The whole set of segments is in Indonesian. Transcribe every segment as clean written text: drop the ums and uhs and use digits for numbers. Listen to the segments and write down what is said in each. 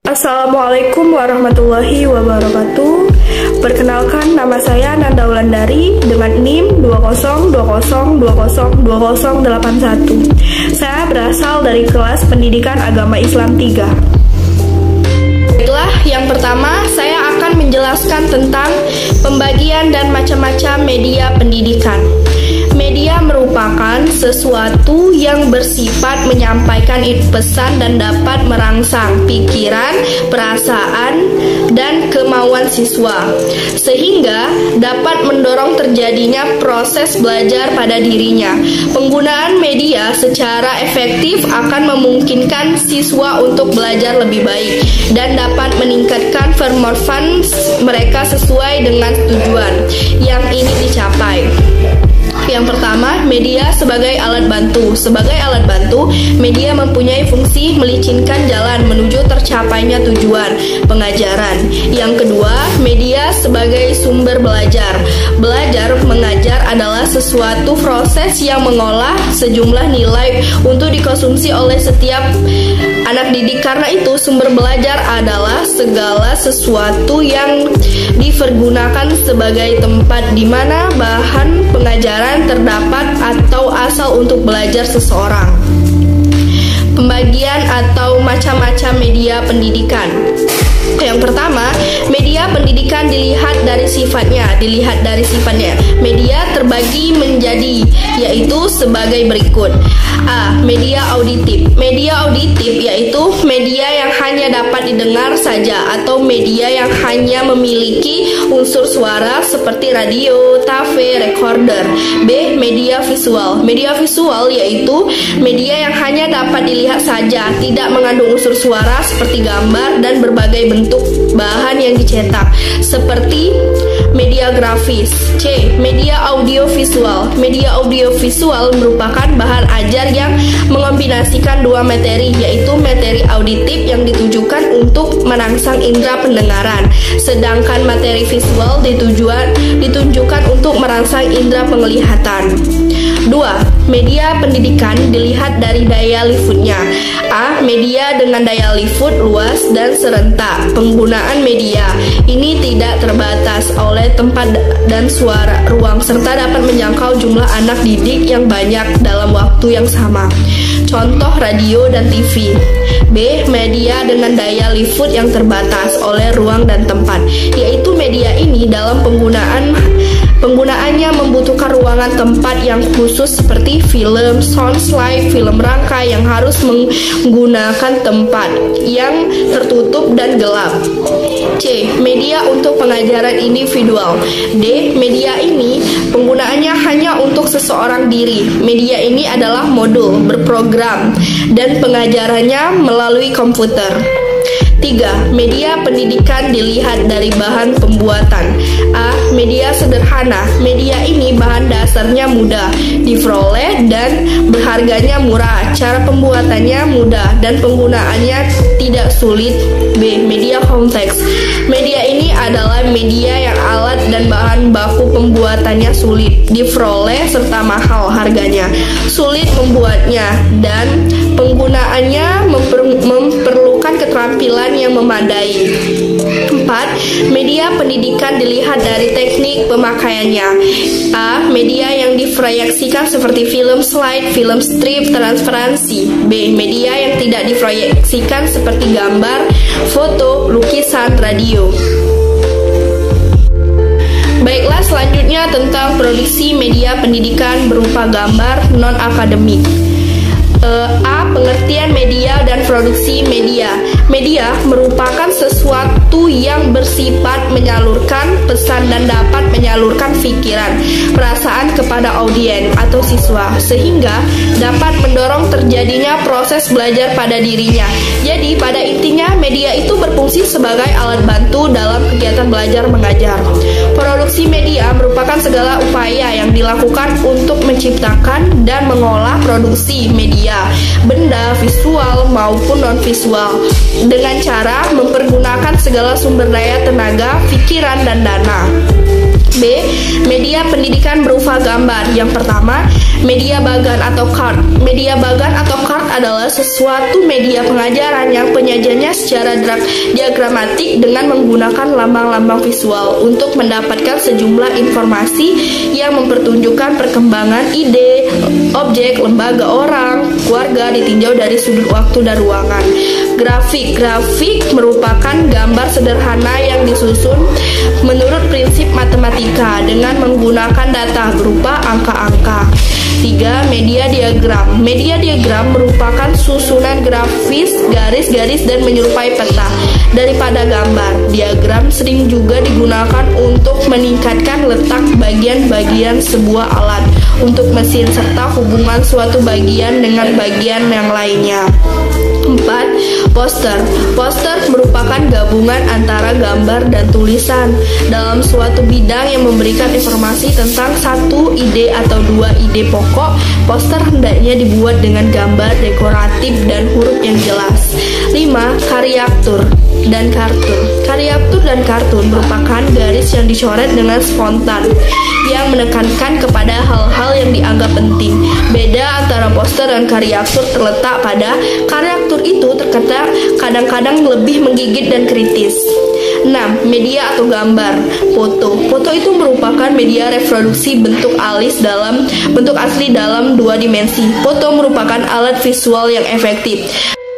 Assalamualaikum warahmatullahi wabarakatuh. Perkenalkan, nama saya Nanda Wulandari dengan NIM 20202020281. Saya berasal dari kelas Pendidikan Agama Islam 3. Baiklah, yang pertama saya akan menjelaskan tentang pembagian dan macam-macam media pendidikan. Media merupakan sesuatu yang bersifat menyampaikan pesan dan dapat merangsang pikiran, perasaan, dan kemauan siswa, sehingga dapat mendorong terjadinya proses belajar pada dirinya. Penggunaan media secara efektif akan memungkinkan siswa untuk belajar lebih baik dan dapat meningkatkan performance mereka sesuai dengan tujuan yang ingin dicapai. Yang pertama, media sebagai alat bantu. Sebagai alat bantu, media mempunyai fungsi melicinkan jalan menuju tercapainya tujuan pengajaran. Yang kedua, media sebagai sumber belajar. Belajar mengajar adalah sesuatu proses yang mengolah sejumlah nilai untuk dikonsumsi oleh setiap anak didik. Karena itu, sumber belajar adalah segala sesuatu yang dipergunakan sebagai tempat di mana bahan pengajaran terdapat atau asal untuk belajar seseorang. Pembagian atau macam-macam media pendidikan. Yang pertama, media pendidikan dilihat dari sifatnya. Media terbagi menjadi, yaitu sebagai berikut. A. Media auditif. Media auditif yaitu media yang hanya dapat didengar saja atau media yang hanya memiliki unsur suara seperti radio, TV, recorder. B. Media visual. Media visual yaitu media yang hanya dapat dilihat saja, tidak mengandung unsur suara seperti gambar dan berbagai bentuk bahan yang dicetak seperti media grafis. C. Media audiovisual. Media audiovisual merupakan bahan ajar yang mengombinasikan dua materi, yaitu materi auditif yang ditujukan untuk merangsang indera pendengaran, sedangkan materi visual ditunjukkan untuk merangsang indera penglihatan. 2. Media pendidikan dilihat dari daya liputnya. A. Media dengan daya liput luas dan serentak. Penggunaan media ini tidak terbatas oleh tempat dan suara ruang, serta dapat menjangkau jumlah anak didik yang banyak dalam waktu yang sama. Contoh radio dan TV. B. Media dengan daya liput yang terbatas oleh ruang dan tempat, yaitu media ini dalam penggunaannya membutuhkan ruangan tempat yang khusus seperti film, soundslide, film rangka yang harus menggunakan tempat yang tertutup dan gelap. C. Media untuk pengajaran individual. D. Media ini penggunaannya hanya untuk seseorang diri. Media ini adalah modul berprogram dan pengajarannya melalui komputer. 3. Media pendidikan dilihat dari bahan pembuatan. A. Media sederhana. Media ini bahan dasarnya mudah diperoleh dan berharganya murah. Cara pembuatannya mudah dan penggunaannya tidak sulit. B. Media kompleks. Media ini adalah media yang alat dan bahan baku pembuatannya sulit diperoleh serta mahal harganya, sulit membuatnya, dan penggunaannya memerlukan keterampilan yang memadai. 4. Media pendidikan dilihat dari teknik pemakaiannya. A. Media yang diproyeksikan seperti film slide, film strip, transparansi. B. Media yang tidak diproyeksikan seperti gambar, foto, lukisan, radio. Baiklah, selanjutnya tentang produksi media pendidikan berupa gambar non-akademik. A. Pengertian media dan produksi media. Media merupakan sesuatu yang bersifat menyalurkan pesan dan dapat menyalurkan pikiran, perasaan kepada audien atau siswa, sehingga dapat mendorong terjadinya proses belajar pada dirinya. Jadi, pada intinya, media itu berfungsi sebagai alat bantu dalam kegiatan belajar mengajar. Produksi media merupakan segala upaya yang dilakukan untuk menciptakan dan mengolah produksi media, benda visual maupun non-visual, dengan cara mempergunakan segala sumber daya tenaga, pikiran, dan dana. B. Media pendidikan berupa gambar. Yang pertama, media bagan atau card. Media bagan atau card adalah sesuatu media pengajaran yang penyajiannya secara diagramatik dengan menggunakan lambang-lambang visual untuk mendapatkan sejumlah informasi yang mempertunjukkan perkembangan ide, objek, lembaga, orang, keluarga ditinjau dari sudut waktu dan ruangan. Grafik merupakan gambar sederhana yang disusun menurut prinsip matematika dengan menggunakan data berupa angka-angka. 3. Media diagram. Media diagram merupakan susunan grafis, garis-garis, dan menyerupai peta daripada gambar. Diagram sering juga digunakan untuk meningkatkan letak bagian-bagian sebuah alat untuk mesin serta hubungan suatu bagian dengan bagian yang lainnya. 4. Poster. Poster merupakan gabungan antara gambar dan tulisan dalam suatu bidang yang memberikan informasi tentang satu ide atau dua ide pokok. Poster hendaknya dibuat dengan gambar dekoratif dan huruf yang jelas. 5. Karikatur dan kartun. Karikatur dan kartun merupakan garis yang dicoret dengan spontan yang menekankan kepada hal-hal yang dianggap penting. Beda antara poster dan karikatur terletak pada karikatur itu terkadang kadang-kadang lebih menggigit dan kritis. 6. Media atau gambar. Foto. Foto itu merupakan media reproduksi bentuk asli dalam dua dimensi. Foto merupakan alat visual yang efektif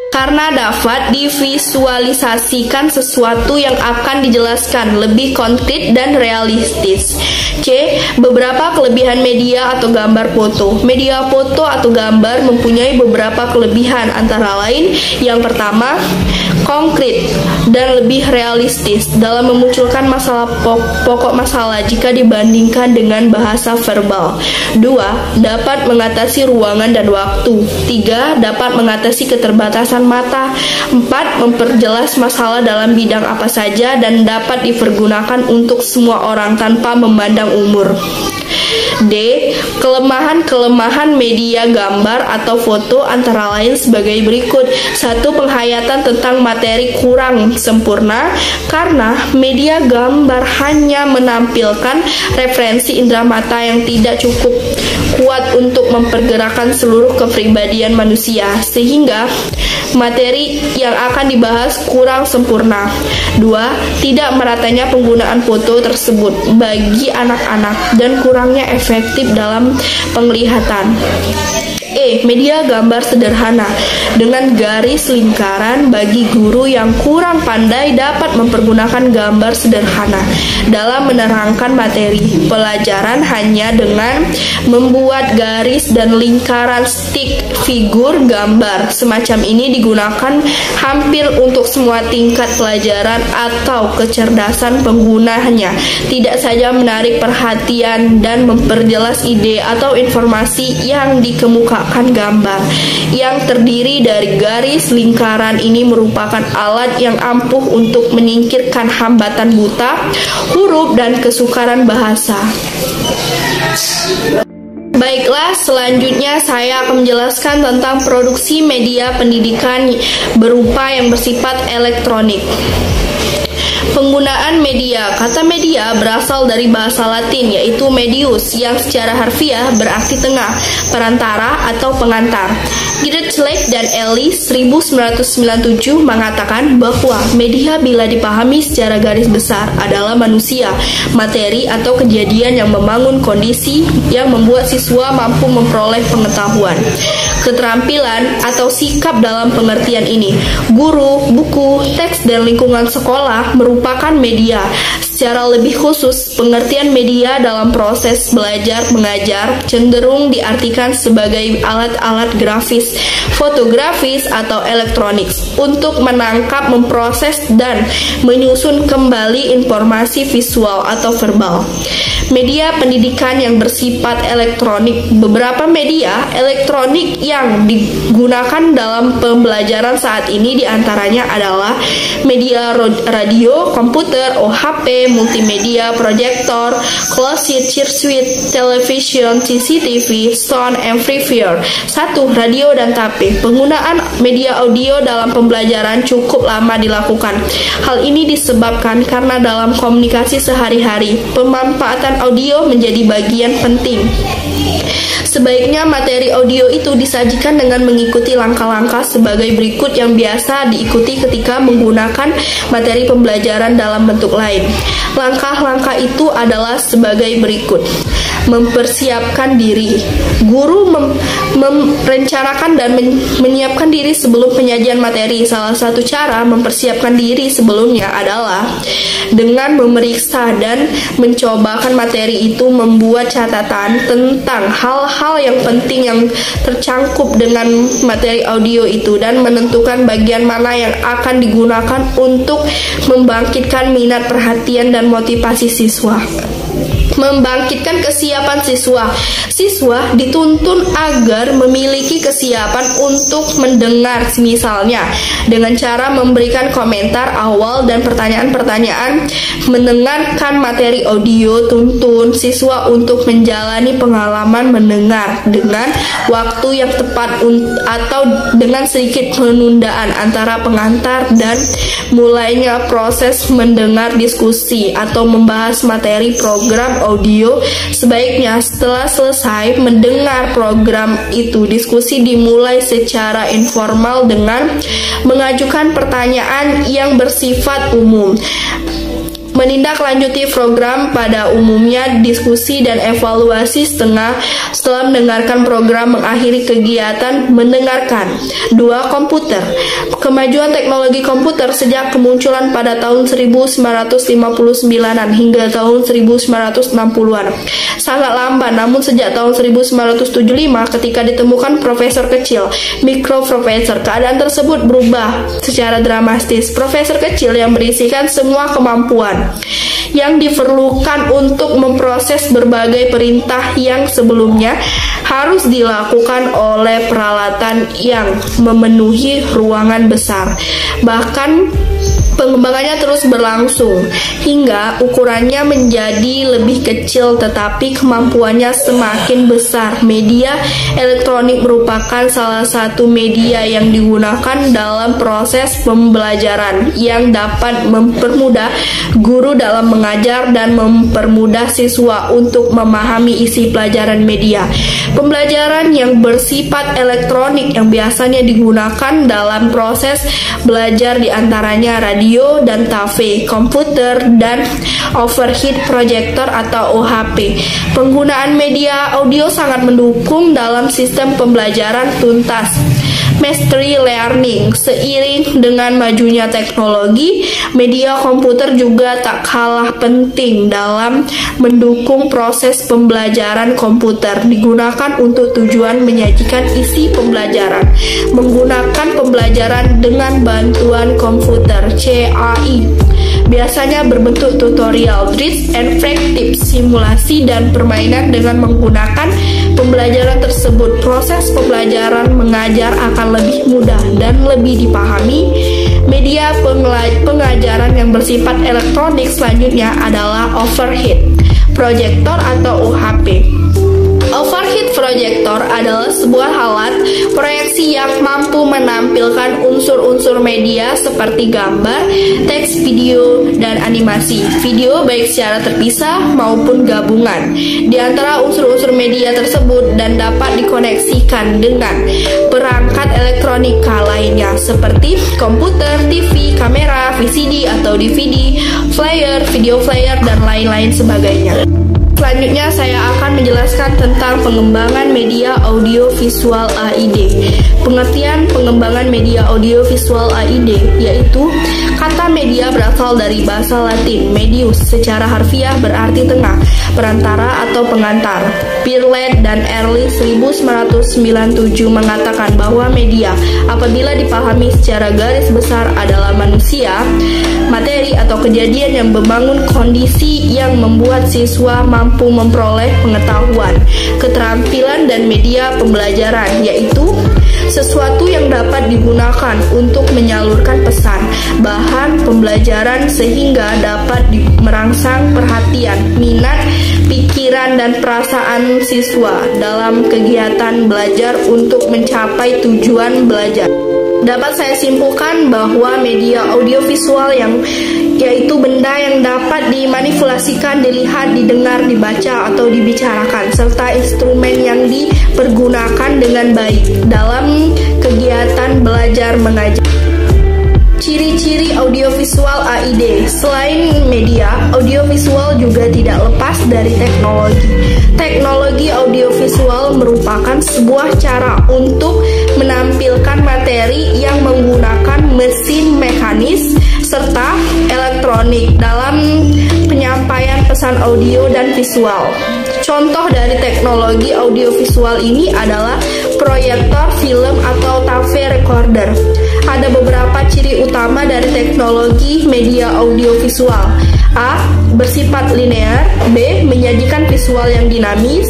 karena dapat divisualisasikan sesuatu yang akan dijelaskan lebih konkret dan realistis. C. Beberapa kelebihan media atau gambar foto. Media foto atau gambar mempunyai beberapa kelebihan, antara lain yang pertama, konkret dan lebih realistis dalam memunculkan pokok masalah jika dibandingkan dengan bahasa verbal. 2. Dapat mengatasi ruangan dan waktu. 3. Dapat mengatasi keterbatasan mata. 4. Memperjelas masalah dalam bidang apa saja dan dapat dipergunakan untuk semua orang tanpa memandang umur. D. Kelemahan media gambar atau foto antara lain sebagai berikut. 1. Penghayatan tentang materi kurang sempurna karena media gambar hanya menampilkan referensi indera mata yang tidak cukup kuat untuk mempergerakkan seluruh kepribadian manusia, sehingga materi yang akan dibahas kurang sempurna. 2. Tidak meratanya penggunaan foto tersebut bagi anak-anak dan kurangnya efektif dalam penglihatan. E. Media gambar sederhana dengan garis lingkaran bagi guru yang kurang pandai dapat mempergunakan gambar sederhana dalam menerangkan materi pelajaran hanya dengan membuat garis dan lingkaran stick figur gambar. Semacam ini digunakan hampir untuk semua tingkat pelajaran atau kecerdasan penggunanya. Tidak saja menarik perhatian dan memperjelas ide atau informasi yang dikemukakan gambar yang terdiri dari garis lingkaran ini merupakan alat yang ampuh untuk menyingkirkan hambatan buta huruf dan kesukaran bahasa. Baiklah, selanjutnya saya akan menjelaskan tentang produksi media pendidikan berupa yang bersifat elektronik. Penggunaan media. Kata media berasal dari bahasa Latin yaitu medius yang secara harfiah berarti tengah, perantara atau pengantar. Dirichlet dan Ellis 1997 mengatakan bahwa media bila dipahami secara garis besar adalah manusia, materi atau kejadian yang membangun kondisi yang membuat siswa mampu memperoleh pengetahuan. Keterampilan atau sikap dalam pengertian ini, guru, buku, teks, dan lingkungan sekolah merupakan media. Secara lebih khusus, pengertian media dalam proses belajar mengajar cenderung diartikan sebagai alat-alat grafis, fotografis, atau elektronik untuk menangkap, memproses, dan menyusun kembali informasi visual atau verbal. Media pendidikan yang bersifat elektronik. Beberapa media elektronik yang yang digunakan dalam pembelajaran saat ini diantaranya adalah media radio, komputer, OHP, multimedia, proyektor, closed circuit, television, CCTV, sound amplifier. 1. Radio dan tape. Penggunaan media audio dalam pembelajaran cukup lama dilakukan. Hal ini disebabkan karena dalam komunikasi sehari-hari, pemanfaatan audio menjadi bagian penting. Sebaiknya materi audio itu disajikan dengan mengikuti langkah-langkah sebagai berikut yang biasa diikuti ketika menggunakan materi pembelajaran dalam bentuk lain. Langkah-langkah itu adalah sebagai berikut. Mempersiapkan diri. Guru merencanakan dan menyiapkan diri sebelum penyajian materi. Salah satu cara mempersiapkan diri sebelumnya adalah dengan memeriksa dan mencobakan materi itu, membuat catatan tentang hal-hal yang penting yang tercangkup dengan materi audio itu, dan menentukan bagian mana yang akan digunakan untuk membangkitkan minat, perhatian, dan motivasi siswa. Membangkitkan kesiapan siswa. Siswa dituntun agar memiliki kesiapan untuk mendengar, misalnya dengan cara memberikan komentar awal dan pertanyaan-pertanyaan. Mendengarkan materi audio, tuntun siswa untuk menjalani pengalaman mendengar dengan waktu yang tepat atau dengan sedikit penundaan antara pengantar dan mulainya proses mendengar diskusi atau membahas materi program audio. Sebaiknya setelah selesai mendengar program itu, diskusi dimulai secara informal dengan mengajukan pertanyaan yang bersifat umum. Menindaklanjuti program pada umumnya, diskusi dan evaluasi setelah mendengarkan program, mengakhiri kegiatan mendengarkan. 2. Komputer. Kemajuan teknologi komputer sejak kemunculan pada tahun 1959-an hingga tahun 1960-an sangat lamban, namun sejak tahun 1975 ketika ditemukan profesor kecil, mikroprofesor, keadaan tersebut berubah secara dramatis. Profesor kecil yang berisikan semua kemampuan yang diperlukan untuk memproses berbagai perintah yang sebelumnya harus dilakukan oleh peralatan yang memenuhi ruangan besar. Bahkan pengembangannya terus berlangsung hingga ukurannya menjadi lebih kecil tetapi kemampuannya semakin besar. Media elektronik merupakan salah satu media yang digunakan dalam proses pembelajaran yang dapat mempermudah guru dalam mengajar dan mempermudah siswa untuk memahami isi pelajaran media. Pembelajaran yang bersifat elektronik yang biasanya digunakan dalam proses belajar diantaranya radio dan TV, komputer, dan overhead projector atau OHP. Penggunaan media audio sangat mendukung dalam sistem pembelajaran tuntas. Mastery learning. Seiring dengan majunya teknologi, media komputer juga tak kalah penting dalam mendukung proses pembelajaran. Komputer digunakan untuk tujuan menyajikan isi pembelajaran. Menggunakan pembelajaran dengan bantuan komputer, CAI, biasanya berbentuk tutorial, tricks and practice, simulasi dan permainan. Dengan menggunakan pembelajaran tersebut, proses pembelajaran mengajar akan lebih mudah dan lebih dipahami. Media pengajaran yang bersifat elektronik selanjutnya adalah overhead projector atau OHP. Overhead projector adalah sebuah alat proyeksi yang mampu menampilkan unsur-unsur media seperti gambar, teks, video, dan animasi. Video baik secara terpisah maupun gabungan di antara unsur-unsur media tersebut dan dapat dikoneksikan dengan perangkat elektronika lainnya seperti komputer, TV, kamera, VCD atau DVD, player, video player, dan lain-lain sebagainya. Selanjutnya saya akan menjelaskan tentang pengembangan media audio visual AID. Pengertian pengembangan media audio visual AID yaitu kata media berasal dari bahasa Latin medius, secara harfiah berarti tengah, perantara atau pengantar. Birlet dan Ehrlich 1997 mengatakan bahwa media apabila dipahami secara garis besar adalah manusia, materi atau kejadian yang membangun kondisi yang membuat siswa mampu memperoleh pengetahuan, keterampilan, dan media pembelajaran, yaitu sesuatu yang dapat digunakan untuk menyalurkan pesan, bahan pembelajaran sehingga dapat merangsang perhatian, minat, pikiran, dan perasaan siswa dalam kegiatan belajar untuk mencapai tujuan belajar. Dapat saya simpulkan bahwa media audiovisual yaitu benda yang dapat dimanipulasikan, dilihat, didengar, dibaca, atau dibicarakan, serta instrumen yang dipergunakan dengan baik dalam kegiatan belajar mengajar. Ciri-ciri audiovisual AID. Selain media, audiovisual juga tidak lepas dari teknologi. Teknologi audiovisual merupakan sebuah cara untuk menampilkan materi yang menggunakan mesin mekanis serta elektronik dalam penyampaian pesan audio dan visual. Contoh dari teknologi audiovisual ini adalah proyektor film atau tape recorder. Ada beberapa ciri utama dari teknologi media audiovisual. A. Bersifat linear. B. Menyajikan visual yang dinamis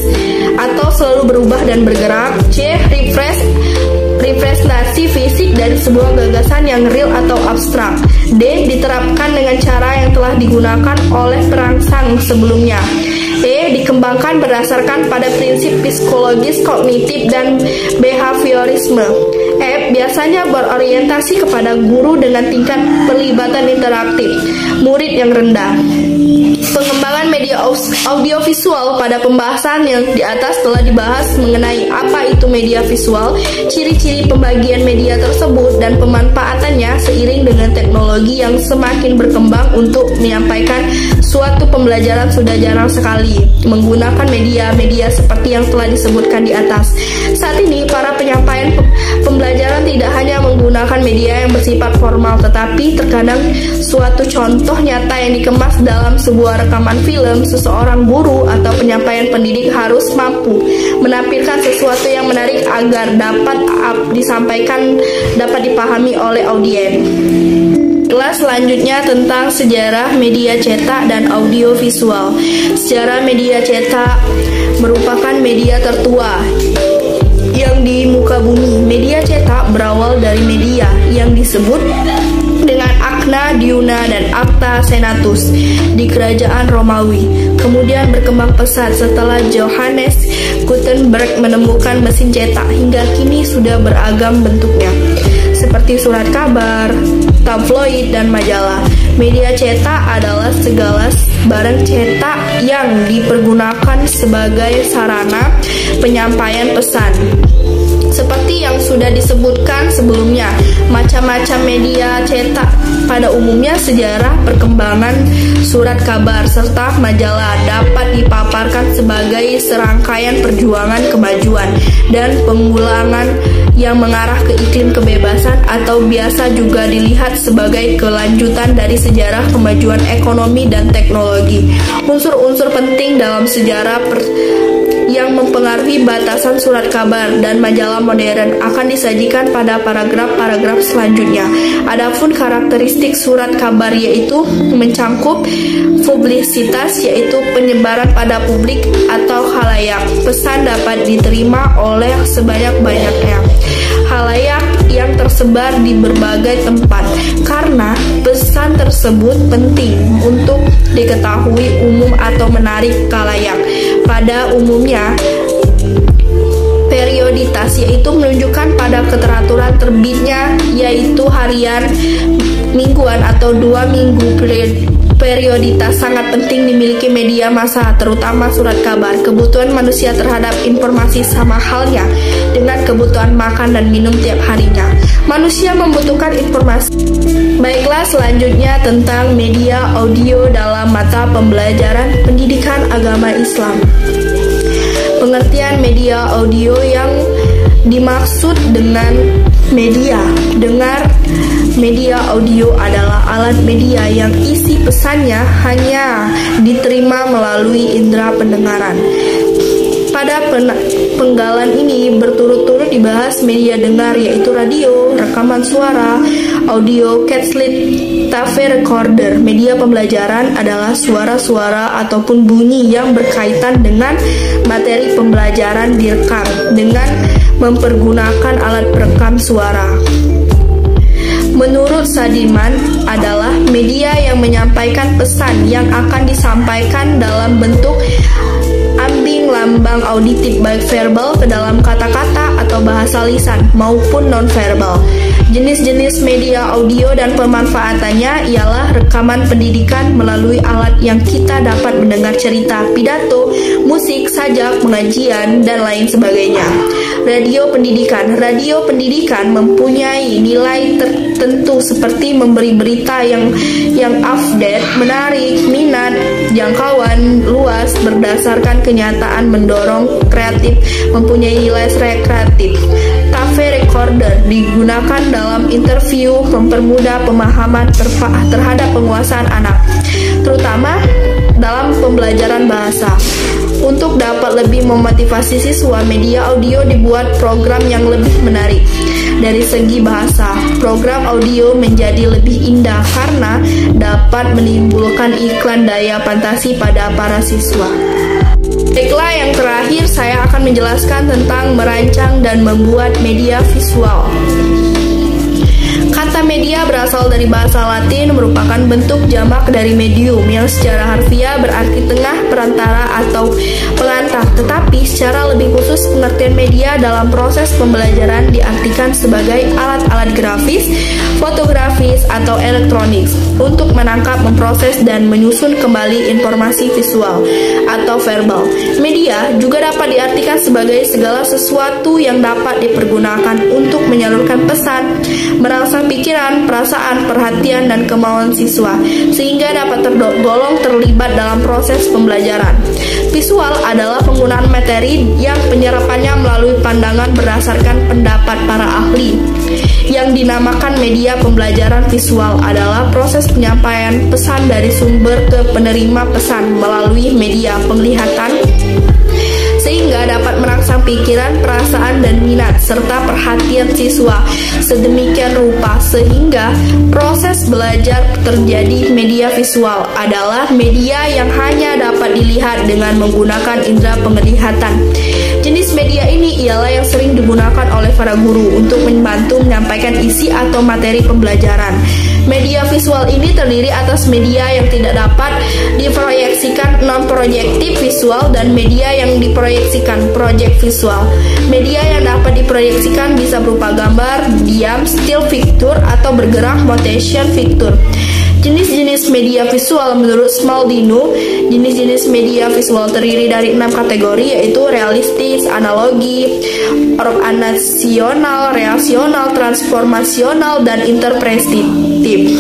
atau selalu berubah dan bergerak. C. Representasi fisik dari sebuah gagasan yang real atau abstrak. D. Diterapkan dengan cara yang telah digunakan oleh perangsang sebelumnya. E. Dikembangkan berdasarkan pada prinsip psikologis kognitif dan behaviorisme. F. Biasanya berorientasi kepada guru dengan tingkat pelibatan interaktif murid yang rendah. Pengembangan media audiovisual. Pada pembahasan yang di atas telah dibahas mengenai apa itu media visual, ciri-ciri pembagian media tersebut, dan pemanfaatannya seiring dengan teknologi yang semakin berkembang untuk menyampaikan suatu pembelajaran sudah jarang sekali menggunakan media-media seperti yang telah disebutkan di atas. Saat ini, para penyampaian pembelajaran tidak hanya menggunakan media yang bersifat formal, tetapi terkadang suatu contoh nyata yang dikemas dalam sebuah rekaman film. Seseorang guru atau penyampaian pendidik harus mampu menampilkan sesuatu yang menarik agar dapat disampaikan, dapat dipahami oleh audiens. Kelas selanjutnya tentang sejarah media cetak dan audiovisual. Sejarah media cetak merupakan media tertua yang di muka bumi. Media cetak berawal dari media yang disebut dengan Acta Diuna dan Acta Senatus di kerajaan Romawi. Kemudian berkembang pesat setelah Johannes Gutenberg menemukan mesin cetak. Hingga kini sudah beragam bentuknya, seperti surat kabar, tabloid, dan majalah. Media cetak adalah segala barang cetak yang dipergunakan sebagai sarana penyampaian pesan. Seperti yang sudah disebutkan sebelumnya, macam-macam media cetak pada umumnya sejarah perkembangan surat kabar serta majalah dapat dipaparkan sebagai serangkaian perjuangan kemajuan dan pengulangan yang mengarah ke iklim kebebasan, atau biasa juga dilihat sebagai kelanjutan dari sejarah kemajuan ekonomi dan teknologi. Unsur-unsur penting dalam sejarah yang mempengaruhi batasan surat kabar dan majalah modern akan disajikan pada paragraf-paragraf selanjutnya. Adapun karakteristik surat kabar yaitu mencangkup publisitas, yaitu penyebaran pada publik atau khalayak. Pesan dapat diterima oleh sebanyak-banyaknya khalayak yang tersebar di berbagai tempat, karena pesan tersebut penting untuk diketahui umum atau menarik khalayak. Pada umumnya, perioditas yaitu menunjukkan pada keteraturan terbitnya, yaitu harian, mingguan, atau 2 minggu. Perioditas sangat penting dimiliki media massa, terutama surat kabar. Kebutuhan manusia terhadap informasi sama halnya dengan kebutuhan makan dan minum tiap harinya. Manusia membutuhkan informasi. Baiklah, selanjutnya tentang media audio dalam mata pembelajaran pendidikan agama Islam. Pengertian media audio yang dimaksud dengan media. Dengar, media audio adalah alat media yang isi pesannya hanya diterima melalui indera pendengaran. Pada penggalan ini berturut-turut dibahas media dengar, yaitu radio, rekaman suara, audio, cassette, TAFE recorder, media pembelajaran adalah suara-suara ataupun bunyi yang berkaitan dengan materi pembelajaran direkam dengan mempergunakan alat perekam suara. Menurut Sadiman, adalah media yang menyampaikan pesan yang akan disampaikan dalam bentuk ambing lambang auditif baik verbal ke dalam kata-kata atau bahasa lisan maupun non-verbal. Jenis-jenis media audio dan pemanfaatannya ialah rekaman pendidikan melalui alat yang kita dapat mendengar cerita, pidato, musik, sajak, pengajian, dan lain sebagainya. Radio pendidikan mempunyai nilai tertentu seperti memberi berita yang update, menarik, minat, jangkauan luas berdasarkan kenyataan, mendorong kreatif, mempunyai nilai rekreatif. TAFE recorder digunakan dalam interview, mempermudah pemahaman terhadap penguasaan anak, terutama dalam pembelajaran bahasa. Untuk dapat lebih memotivasi siswa, media audio dibuat program yang lebih menarik. Dari segi bahasa, program audio menjadi lebih indah karena dapat menimbulkan iklan daya fantasi pada para siswa. Baiklah, yang terakhir saya akan menjelaskan tentang merancang dan membuat media visual. Kata media berasal dari bahasa Latin, merupakan bentuk jamak dari medium yang secara harfiah berarti tengah, perantara, atau pengantar. Tetapi secara lebih khusus, pengertian media dalam proses pembelajaran diartikan sebagai alat-alat grafis, fotografis, atau elektronik untuk menangkap, memproses, dan menyusun kembali informasi visual atau verbal. Media juga dapat diartikan sebagai segala sesuatu yang dapat dipergunakan untuk menyalurkan pesan, merangsang pikiran, perasaan, perhatian, dan kemauan siswa, sehingga dapat tergolong terlibat dalam proses pembelajaran. Visual adalah penggunaan materi yang penyerapannya melalui pandangan berdasarkan pendapat para ahli. Yang dinamakan media pembelajaran visual adalah proses penyampaian pesan dari sumber ke penerima pesan melalui media penglihatan, sehingga dapat merangsang pikiran, perasaan, dan minat serta perhatian siswa sedemikian rupa sehingga proses belajar terjadi. Media visual adalah media yang hanya dapat dilihat dengan menggunakan indera penglihatan. Jenis media ini ialah yang sering digunakan oleh para guru untuk membantu menyampaikan isi atau materi pembelajaran. Media visual ini terdiri atas media yang tidak dapat diproyeksikan non-proyektif visual dan media yang diproyeksikan project visual. Media yang dapat diproyeksikan bisa berupa gambar, diam, still picture, atau bergerak motion picture. Jenis-jenis media visual menurut Smaldino, jenis-jenis media visual terdiri dari 6 kategori, yaitu realistis, analogi, ornasional, reasional, transformasional, dan interpretatif.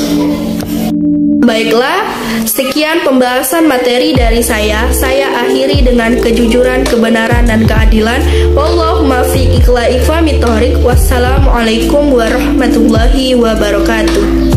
Baiklah, sekian pembahasan materi dari saya. Saya akhiri dengan kejujuran, kebenaran, dan keadilan. Wallahu muwaffiq ila aqwamit thoriq. Wassalamualaikum warahmatullahi wabarakatuh.